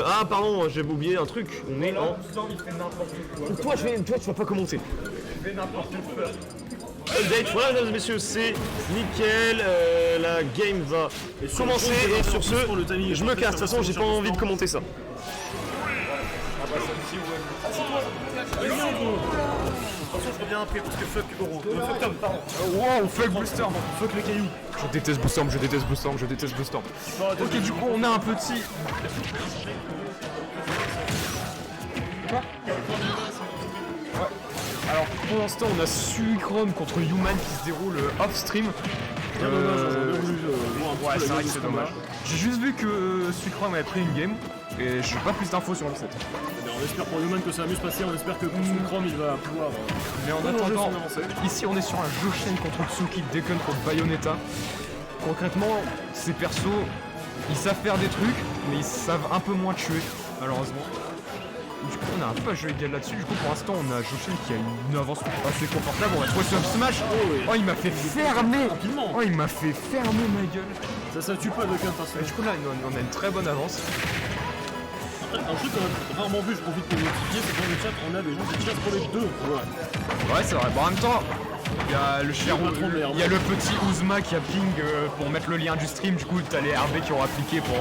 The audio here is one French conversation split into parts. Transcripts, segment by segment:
Ah pardon, j'avais oublié un truc. On est en... Toi tu vas pas commenter. Je fais n'importe quoi. Update, voilà mesdames et messieurs, c'est nickel, la game va commencer et sur ce, je me casse, de toute façon j'ai pas envie de commenter ça. Attention, je reviens après parce que fuck Oro. Fuck Tom, pardon. Wow, fuck Bluestorm. Fuck les cailloux. Je déteste Bluestorm, je déteste Bluestorm, je déteste Bluestorm. Ok, du coup, on a un petit... Quoi? Ouais. Alors, pour l'instant, on a Suicrom contre Human qui se déroule off-stream. Bien dommage, j'aurais voulu voir un petit Ouais, peu c'est la vrai que gueule c'est de ce dommage. J'ai juste vu que Suicrom avait pris une game et je n'ai pas plus d'infos sur le set. combat. On espère pour Human que ça va mieux se passer, on espère que pour Suicrom il va pouvoir. Mais en prolonger attendant, son avancée. ici on est sur un Joshen contre Tsuki, Deacon contre Bayonetta. Concrètement, ces persos, ils savent faire des trucs, mais ils savent un peu moins tuer, malheureusement. Du coup, on a un peu à jouer égal là-dessus. Du coup, pour l'instant, on a Joshen qui a une avance assez confortable. On a trouvé sur Smash. Oh, il m'a fait fermer. Rapidement. Oh, il m'a fait fermer ma gueule. Ça tue pas de qu'un parce Et du coup, là, on a une très bonne avance. un truc qu'on a rarement vu, je profite pour le notifier, c'est que dans le chat, on a des gens qui chassent pour les deux. Ouais, c'est vrai. Bon, en même temps, il y a le cher, il y a le petit Uzma qui a ping pour mettre le lien du stream. Du coup, t'as les RB qui ont appliqué pour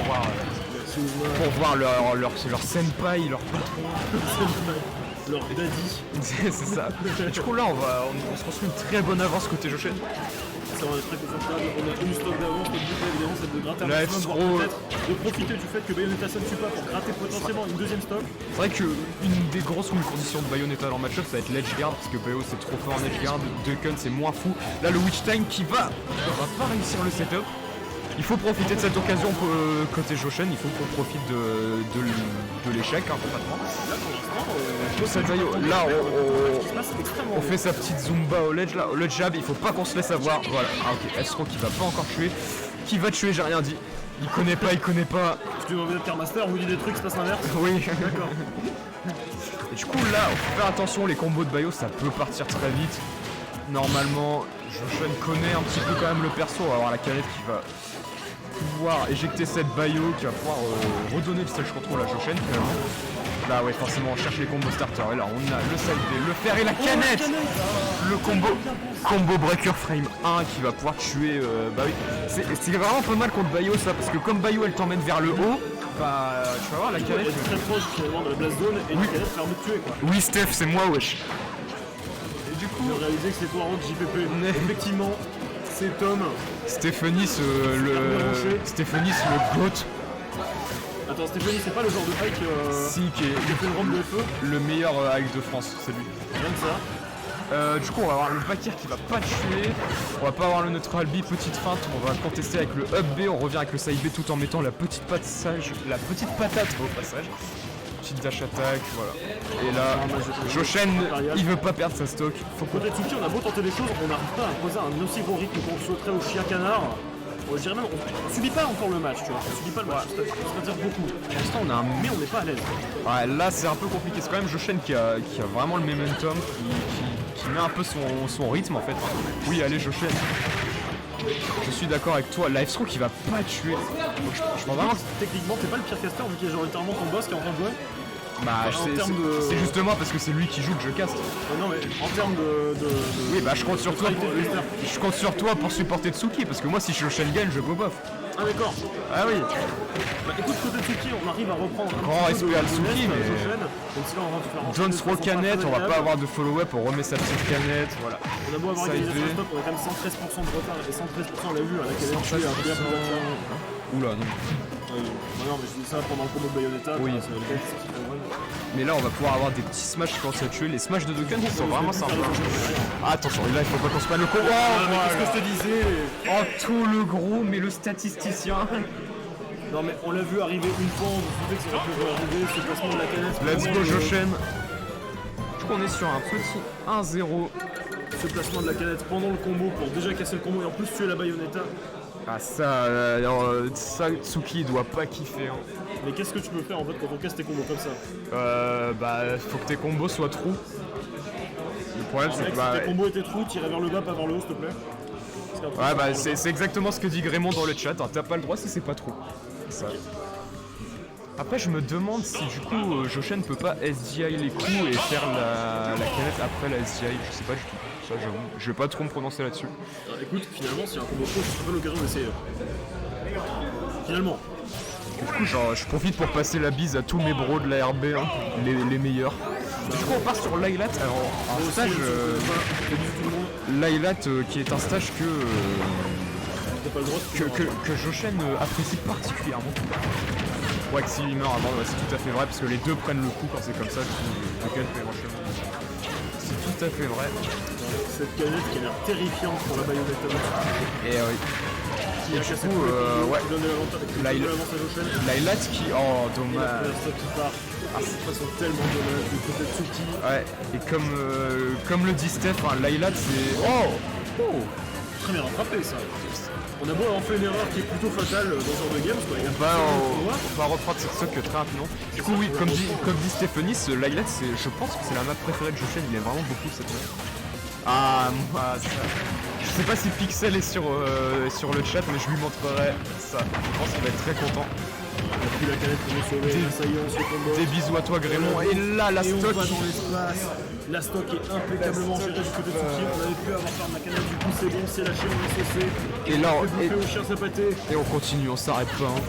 voir leur senpai, leur patron. Leur daddy. C'est ça. Et du coup, là, on se construit une très bonne avance côté Joshen. Ça va être très confortable, on a une stock d'avance, notre but évidemment c'est de gratter un La maximum, F-Throw. voire peut-être de profiter du fait que Bayonetta ne tue pas pour gratter potentiellement une deuxième stock. C'est vrai qu'une des grosses conditions de Bayonetta dans le match-up, ça va être l'edge guard, parce que Bayo c'est trop fort en edge guard, Deacon c'est moins fou. Là, le Witch Time qui va pas réussir le setup. Il faut profiter de cette occasion côté Joshen, il faut qu'on profite de l'échec, hein, complètement. Là, on fait sa petite Zumba au ledge, là, le jab, il faut pas qu'on se laisse avoir. Voilà, ah, ok, Estro qui va pas encore tuer. Qui va tuer, j'ai rien dit. Il connaît pas. Si tu veux envie d'être Carmaster, on vous dit des trucs, il se passe l'inverse. Oui. D'accord. Et du coup, là, faut faire attention, les combos de Bayo, ça peut partir très vite. Normalement, Joshen connaît un petit peu quand même le perso, on va avoir la canette qui va pouvoir éjecter cette Bayo, qui va pouvoir redonner le stage control à Joshen finalement. Là, ouais, forcément, on cherche les combos starter. Et là, on a le side B, le fer et la canette. Le combo breaker frame 1 qui va pouvoir tuer. Bah oui, c'est vraiment pas mal contre Bayo ça, parce que comme Bayo elle t'emmène vers le haut, bah tu vas voir la canette. Elle est très proche finalement de la blast zone et la canette permet de tuer quoi. Oui, Steph, c'est moi, wesh. Et du coup, On a réalisé que c'est toi en JPP. Effectivement, c'est Tom. Stéphanie, le GOAT. Attends, Stéphanie, c'est pas le genre de hike Si, qui fait une rampe de feu. est le meilleur hike de France, c'est lui. Rien que ça. Du coup, on va avoir le Bakir qui va pas tuer. On va pas avoir le neutral B, petite feinte. On va contester avec le up B. On revient avec le side B tout en mettant la petite patate au passage. Petite dash attack, voilà. Et là, Joshen, il veut pas perdre sa stock. Côté Tsuki, on a beau tenter des choses, on n'arrive pas à imposer un aussi bon rythme qu'on le souhaiterait au chien canard. Je dirais même, on subit pas encore le match, tu vois. On subit pas le match, c'est-à-dire beaucoup. Pour l'instant, on a un... Mais on n'est pas à l'aise. Ouais, là, c'est un peu compliqué. C'est quand même Joshen qui a vraiment le momentum, qui met un peu son rythme en fait. Oui, allez, Joshen. Je suis d'accord avec toi. La F-Throw qui va pas tuer. Donc, je pense vraiment que Techniquement, t'es pas le pire caster vu qu'il y a genre littéralement ton boss qui est en train de jouer. bah, c'est justement parce que c'est lui qui joue que je caste. Non, mais en termes de. Oui, bah je compte sur toi. Je compte sur toi pour supporter Tsuki parce que moi, si je Joshen gagne, je go bof. Ah, d'accord. Ah oui. Bah écoute, côté Tsuki, on arrive à reprendre un Grand petit peu respect à de Tsuki, finesse, mais- Joshen. Donc si là, on va te faire enchaîner John de throw façon canette, on va agréable. pas avoir de follow-up, on remet sa petite canette, voilà. On a beau avoir Ça gagné y sur est. le stop, on a quand même 113% de retard et 113% on l'a vu à la canette tuée un bien plus bas. Oula, non. Non, mais je dis ça pendant le combo de Bayonetta. Oui. C'est le best qui fait vraiment. Mais là, on va pouvoir avoir des petits smashs qui commencent à tuer. Les smashs de Dokkan qui sont vraiment sympas. Ah, attention, là, il faut pas qu'on se prenne le combo. Ah, mais qu'est-ce que je te disais? Oh, tout le gros, mais le statisticien. Non, mais on l'a vu arriver une fois, on se doutait que ça pouvait arriver, ce placement de la canette. Let's go, vraiment, Joshen. Du coup, on est sur un petit 1-0. Ce placement de la canette pendant le combo pour déjà casser le combo et en plus tuer la Bayonetta. Ah, ça, Tsuki, il doit pas kiffer. Hein. Mais qu'est-ce que tu peux faire en fait quand on casse tes combos comme ça? Bah, faut que tes combos soient trous. Le problème, c'est Mec, que bah, si tes combos étaient trous, tirais vers le bas, pas vers le haut, s'il te plaît. ouais, bah, c'est exactement ce que dit Grémont dans le chat. Hein. T'as pas le droit si c'est pas trou. Ça. Après je me demande si du coup Joshen peut pas SDI les coups et faire la canette après la SDI, je sais pas du tout. Ça j'avoue, je vais pas trop me prononcer là-dessus. Écoute, finalement, s'il y a un combo pro, ce serait pas l'occasion d'essayer. Finalement. Du coup genre je profite pour passer la bise à tous mes bros de la RB, hein, les meilleurs. Du coup on part sur Lylat, alors un stage Lylat qui est un stage que Joshen apprécie particulièrement. Ouais, que s'il meurt avant, ouais, c'est tout à fait vrai, parce que les deux prennent le coup quand c'est comme ça, du coup, lequel fait éventuellement. C'est tout à fait vrai. Cette canette qui a l'air terrifiante pour la Bayonetta. Et oui. Qui a cassé tout ouais. qui donne de l'avance à Joshen. Lylat qui... Oh, Et dommage. la première stop qui part. De façon tellement dommage du côté de Tsuki. Ouais, et comme le dit Steph, hein, Lylat c'est... Oh. Très bien rattrapé ça. On a beau avoir fait une erreur qui est plutôt fatale dans ce genre de game, quoi. On va reprendre cette stock très rapidement. Du coup oui, comme dit Stéphanie, ce Lylat, je pense que c'est la map préférée de Joshen, il aime vraiment beaucoup cette map. Ah moi ça... Je sais pas si Pixel est sur le chat, mais je lui montrerai ça. Je pense qu'il va être très content. On a pris la canette pour nous sauver, ça y est, on se combo. Des bisous à toi Grémont, et là la Et stock... on va dans l'espace. La stock est impeccablement gérée du côté de Tsuki. On avait pu avoir par ma canette, du coup c'est bon, c'est lâché, on est saucé. Et là, on fait au chien sapaté. Et on continue, on s'arrête pas. Hein.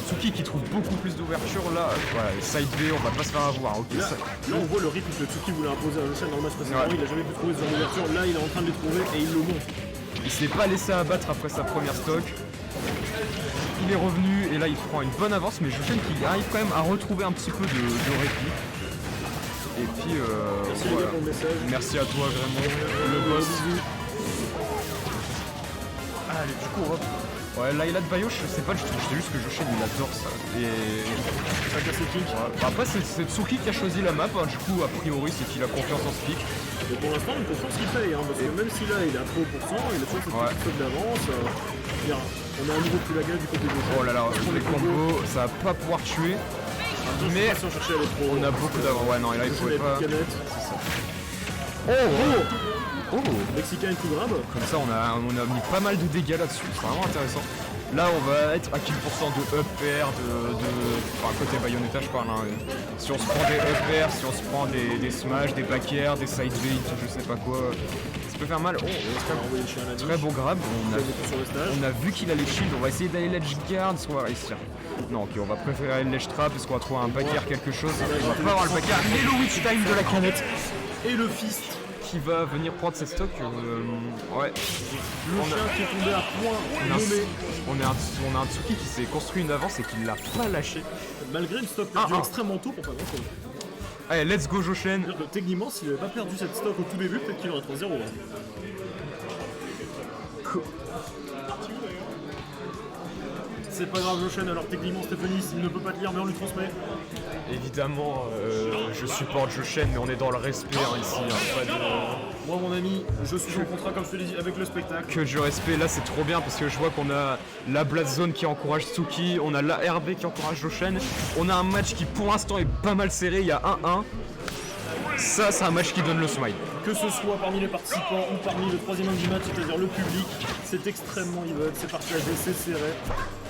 Tsuki qui trouve beaucoup plus d'ouverture là. Voilà, side B, on va pas se faire avoir. Ok. Là, on voit le rythme que Tsuki voulait imposer à Joshen dans le match précédent. Ouais. Il a jamais pu trouver ce genre d'ouverture. Là, il est en train de les trouver et il le montre. Il s'est pas laissé abattre après sa première stock. Il est revenu et là il prend une bonne avance, mais Joshen qui arrive quand même à retrouver un petit peu de répit. Et puis merci, voilà. pour le message. Merci à toi vraiment, le boss. Allez, du coup on va... Ouais, Lylat Bayo, je sais pas, je sais juste que Joshen il adore ça. Et... Ça casse les kicks. Bah après c'est Tsuki qui a choisi la map, hein. Du coup a priori c'est qu'il a confiance en ce pick. Et pour l'instant, une confiance qui paye, hein, parce que même si là il est à 3%, il a toujours cette petite faute d'avance. On a un niveau plus la gueule du côté de Joshen. Oh là là, pour les combos, ça va pas pouvoir tuer. Mais on a beaucoup d'avance. Ouais, non, et là il pouvait pas. Oh Mexicain tout grab. Comme ça, on a mis pas mal de dégâts là-dessus. C'est vraiment intéressant. Là, on va être à kill % de UPR, enfin, côté Bayonetta, je parle. Hein. Si on se prend des UPR, si on se prend des smash, des back air, des side bait, je sais pas quoi. Ça peut faire mal. Oh, très bon grab. On a vu qu'il a les shields. On va essayer d'aller ledge guard, soit on va réussir. Non, ok, on va préférer aller ledge trap parce qu'on va trouver un back air quelque chose. On va pas avoir le back air, mais le witch time de la canette. Et le fist qui va venir prendre cette stock. Ouais. Le chien qui est tombé à point nommé. On a un Tsuki qui s'est construit une avance et qui l'a pas lâché. Malgré une stock extrêmement tôt pour pas grand chose. Allez, let's go Joshen. Techniquement, s'il avait pas perdu cette stock au tout début, peut-être qu'il aurait 3-0. C'est pas grave Joshen, alors techniquement Stéphanie, s'il ne peut pas te lire mais on lui transmet. Évidemment, je supporte Joshen, mais on est dans le respect hein, ici. Hein, Moi mon ami, je suis en contrat comme je te l'ai dit avec le spectacle. Que du respect, là c'est trop bien parce que je vois qu'on a la Blast Zone qui encourage Tsuki, on a la RB qui encourage Joshen, on a un match qui pour l'instant est pas mal serré, il y a 1-1. Ça c'est un match qui donne le smile. Que ce soit parmi les participants ou parmi le troisième homme du match, c'est-à-dire le public, c'est extrêmement even, c'est partagé, c'est serré.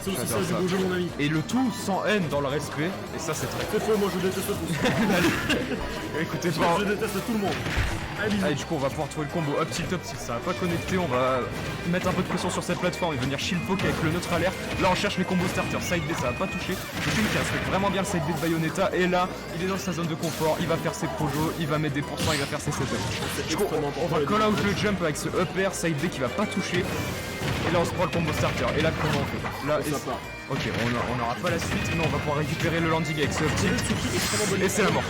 C'est aussi ça du beau jeu mon ami. Et le tout sans haine dans le respect, et ça c'est très cool. C'est faux, moi je déteste tous. Écoutez pas. Je déteste tout le monde. Allez, du coup on va pouvoir trouver le combo up tilt up si ça va pas connecté, on va mettre un peu de pression sur cette plateforme et venir shield poke avec le neutre alert. Là on cherche les combos starter, side B ça va pas toucher. Le team qui respecte vraiment bien le side B de Bayonetta et là il est dans sa zone de confort, il va faire ses projos, il va mettre des pourcents, il va faire ses setups. On va call out le jump avec ce up air, side B qui va pas toucher. Et là on se prend le combo starter. Et là comment on fait là, ok, on n'aura pas la suite, mais on va pouvoir récupérer le landing avec ce up tilt. Et c'est la mort.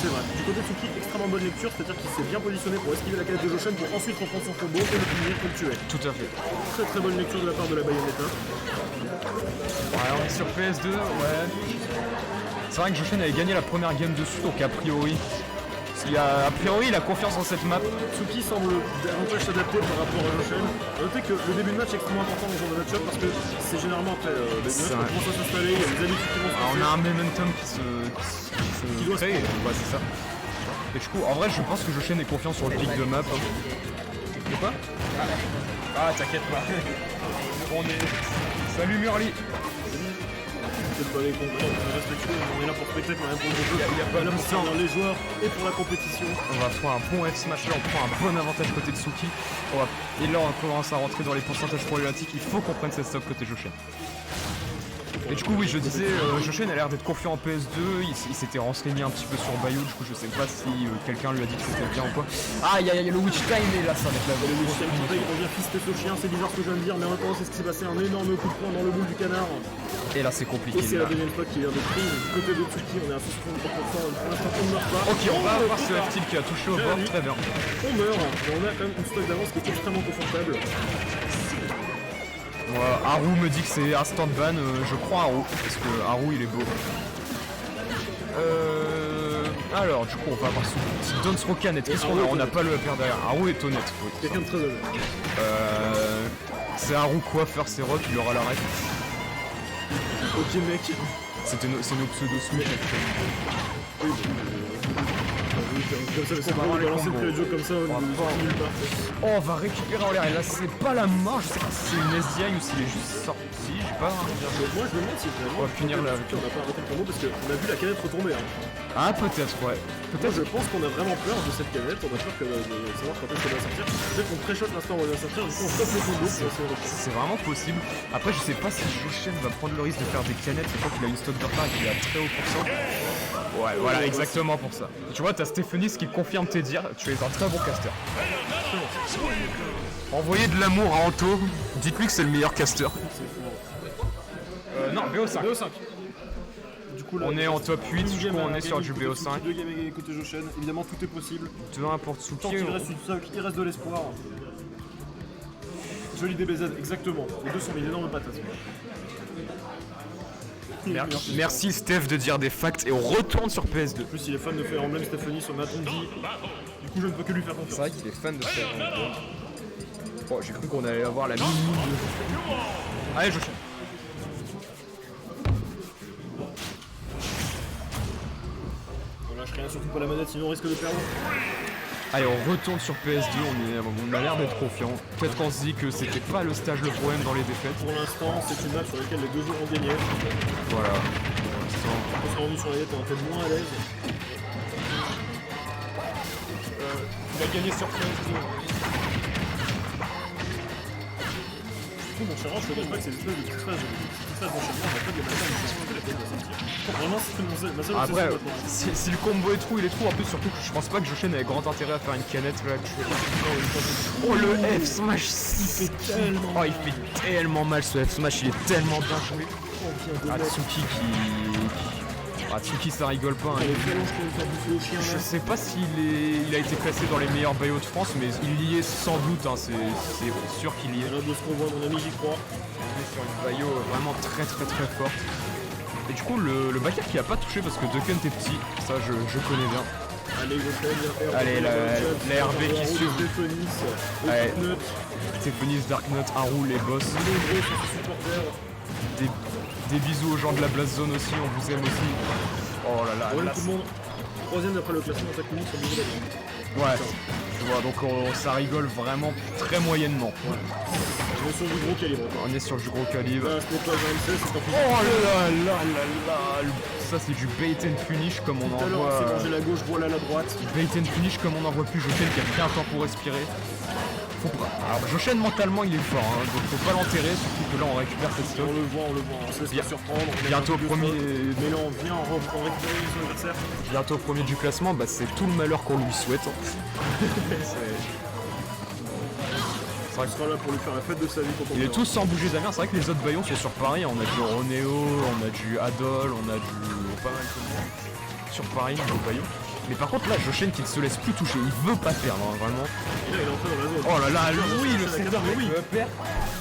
C'est vrai. Du côté de Tsuki, extrêmement bonne lecture, c'est-à-dire qu'il s'est bien positionné pour esquiver la canette de Joshen pour ensuite reprendre son combo et le finir pour le tuer. Tout à fait. Très très bonne lecture de la part de la Bayonetta. Ouais, on est sur PS2, ouais. C'est vrai que Joshen avait gagné la première game dessus, donc a priori, il a confiance en cette map. Tsuki semble davantage s'adapter par rapport à Joshen. Notez que le début de match est extrêmement important dans ce genre de match-up parce que c'est généralement après les matchs qui commencent à s'installer, il y a des habitudes qui vont se passer. On a un momentum qui doit se créer, ouais, c'est ça. Et du coup, en vrai, je pense que Joshen est confiant sur le pic de map. De quoi? Ah, t'inquiète pas. On est... Salut Murli. et concret, respectueux, on est là pour le spectacle, on est là pour le jeu, y a pas on est là de pour temps. servir les joueurs et pour la compétition. On va faire un bon F-Smash là, on prend un bon avantage côté de Suki. Et là on commence à rentrer dans les pourcentages problématiques, il faut qu'on prenne cette stock côté Joshen. Et du coup oui je disais, Joshen a l'air d'être confiant en PS2, il s'était renseigné un petit peu sur Bayo, du coup je sais pas si quelqu'un lui a dit que c'était bien ou quoi. Ah il y a le Witch Time et là ça va être la Le Witch Time il revient fister ce chien, c'est bizarre ce que je viens de dire, mais en même temps c'est ce qui s'est passé, un énorme coup de poing dans le boule du canard. Et là c'est compliqué. Et c'est là. la deuxième fois qu'il vient de prise. Du côté de Tsuki, on est à 63%, pour l'instant on ne meurt pas. Ok on va avoir ce F-Tilt qui a touché au bord, très bien. On meurt, mais on a quand même une stock d'avance qui est extrêmement confortable. Haru me dit que c'est instant ban, je crois Haru, parce que Haru il est beau. Alors du coup on va avoir ce petit Dance Rocanet, qu'est-ce qu'on a? On n'a pas le upper derrière, Haru est honnête. Oui. Quelqu'un de très honnête. C'est Haru coiffeur, c'est rock, il aura la ref. Ok mec. C'est nos pseudo-switch. Comme ça, c'est vraiment balancer le jeu comme ça, nulle part. Oh, on va récupérer en l'air, et là c'est pas la main, je sais pas si c'est une SDI ou s'il est juste sorti, j'ai pas. Moi je me demande si finalement On va punir la. on n'a pas arrêté le combo parce qu'on a vu la canette retomber. Hein. Ah peut-être ouais. Moi je pense qu'on a vraiment peur de cette canette, on a peur de savoir quand est-ce qu'elle va sortir. Peut-être qu'on pré-shot l'instant où elle va sortir, du coup on stoppe le combo. C'est vraiment possible. Après je sais pas si Joshen va prendre le risque de faire des canettes, je crois qu'il a une stock de retard et qu'il est à très haut pourcent. Ouais voilà exactement pour ça. Et tu vois t'as Stéphanis qui confirme tes dires, tu es un très bon caster. Envoyez de l'amour à Anto, dites-lui que c'est le meilleur caster. Non, BO5. BO5. Du coup, là, On est en top 8, je crois on est sur du BO5. 2 games côté Joshen, évidemment tout est possible. 2-1 pour Tant Tsuki. qu'il reste une stock, il reste de l'espoir. Joli DBZ, exactement. Les deux sont mis d'énormes patates. Merci Steph de dire des facts et on retourne sur PS2. En plus, il est fan de Fire Emblem, Stéphanie, sur Matondi. Du coup, je ne peux que lui faire C'est confiance. vrai qu'il est fan de Fire Emblem. Bon, j'ai cru qu'on allait avoir la mini de... Allez, Joshen. On lâche rien, surtout pas la manette, sinon on risque de perdre. Allez, on retourne sur PS2, on a l'air d'être confiant. Peut-être qu'on se dit que c'était pas le stage le problème dans les défaites. Pour l'instant, c'est une match sur laquelle les deux joueurs ont gagné. Voilà. On s'est rendu sur la net, on est peut-être moins à l'aise. Il a gagné sur PS2. Du coup, mon cher, je te cache pas que ces espèces de petites phases d'enchaînement, on a pas de mal à me la tête de sortir. Vraiment, c'est ma seule Après, obsession maintenant. si le combo est trou, il est trou. En plus, surtout que je pense pas que Joshen avait grand intérêt à faire une canette là. Oh le F smash, il fait tellement. Oh, il fait tellement mal ce F smash, il est tellement bien joué. Atsuki Atsuki ça rigole pas. Hein. Je sais pas s'il a été classé dans les meilleurs Bayo de France, mais il y est sans doute, hein. C'est sûr qu'il y est. Là, de ce qu'on voit, mon ami, j'y crois. On est sur une Bayo vraiment très forte. Et du coup le backer qui a pas touché parce que Ducken est petit, ça je connais bien. Allez, Allez, la RB qui suit. Allez. Stéphanis, Darknut, Haru, les boss. Des bisous aux gens de la Blast Zone aussi, on vous aime aussi. Oh là là, tout le monde. Troisième d'après le classement, en 5 minutes sur le niveau de ouais, tu vois, donc ça rigole vraiment très moyennement. On est sur du gros calibre. On est sur du gros calibre. Là, ce n'est pas un MC, c'est un peu. Oh là là, ça c'est du bait and punish comme on Tout à en l'heure, on s'est voit. mangé la gauche, voilà la droite. Bait and punish comme on en voit plus. Joshen qui a pris un temps pour respirer. Faut pas. Alors Joshen mentalement il est fort, hein, donc faut pas l'enterrer, surtout que là on récupère cette stock. On le voit, on se laisse pas surprendre. On est Bientôt dans le premier. Mais là, on vient en récupérer son adversaire. Bientôt premier du classement, bah c'est tout le malheur qu'on lui souhaite. On sera là pour lui faire la fête de sa vie quand on Il est verra. tous sans bouger d'avenir, c'est vrai que les autres baillons sont sur Paris, on a du Ronéo, on a du Adol, on a du pas mal de monde sur Paris, nos baillons. Mais par contre là, Joshen qui ne se laisse plus toucher, il veut pas perdre, hein, vraiment. Et là, il est entré dans la zone. Oh là là, oui, le Avec secteur oui.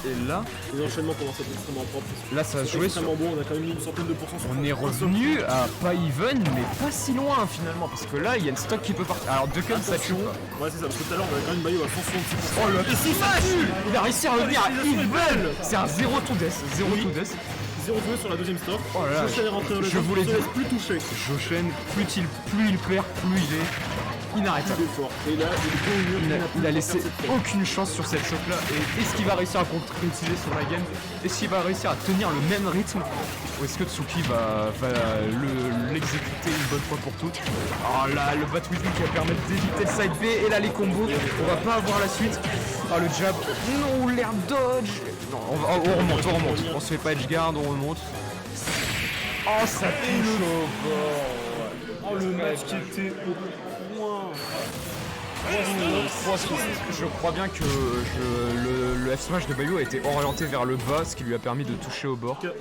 Et là, Les enchaînements commencent à être extrêmement propres. là ça va se jouer sur... Extrêmement bon, on a quand même mis une centaine de pourcents sur On est revenu à pas even, mais pas si loin finalement, parce que là il y a une stock qui peut partir. Alors Ducken ça tue. Ouais, c'est ça, parce que tout à l'heure, on avait quand même une Bayo à 166%. Oh là, et si ça tue! Il a réussi à revenir à even. C'est un 0 to death, 0 to death. 0-2 sur la deuxième stop. Oh là là, Joshen est rentré dans le je jeu, voulais il se dire. laisse plus toucher. Joshen, plus il perd, plus il est. inarrêtable. il est fort. Et là, Il a laissé aucune chance sur cette choc là. Et est-ce qu'il va réussir à concrétiser sur la game? Est-ce qu'il va réussir à tenir le même rythme? Ou est-ce que Tsuki va l'exécuter une bonne fois pour toutes? Alors là, le bat with me qui va permettre d'éviter le side B. Et là, les combos, on va pas avoir la suite. Ah, le jab. Non, l'air dodge. Non, on remonte. On se fait pas edge guard, on remonte. Oh, ça touche au bord. Oh, le match qui était au point. Je crois bien que le F-Smash de Bayo a été orienté vers le bas, ce qui lui a permis de toucher au bord.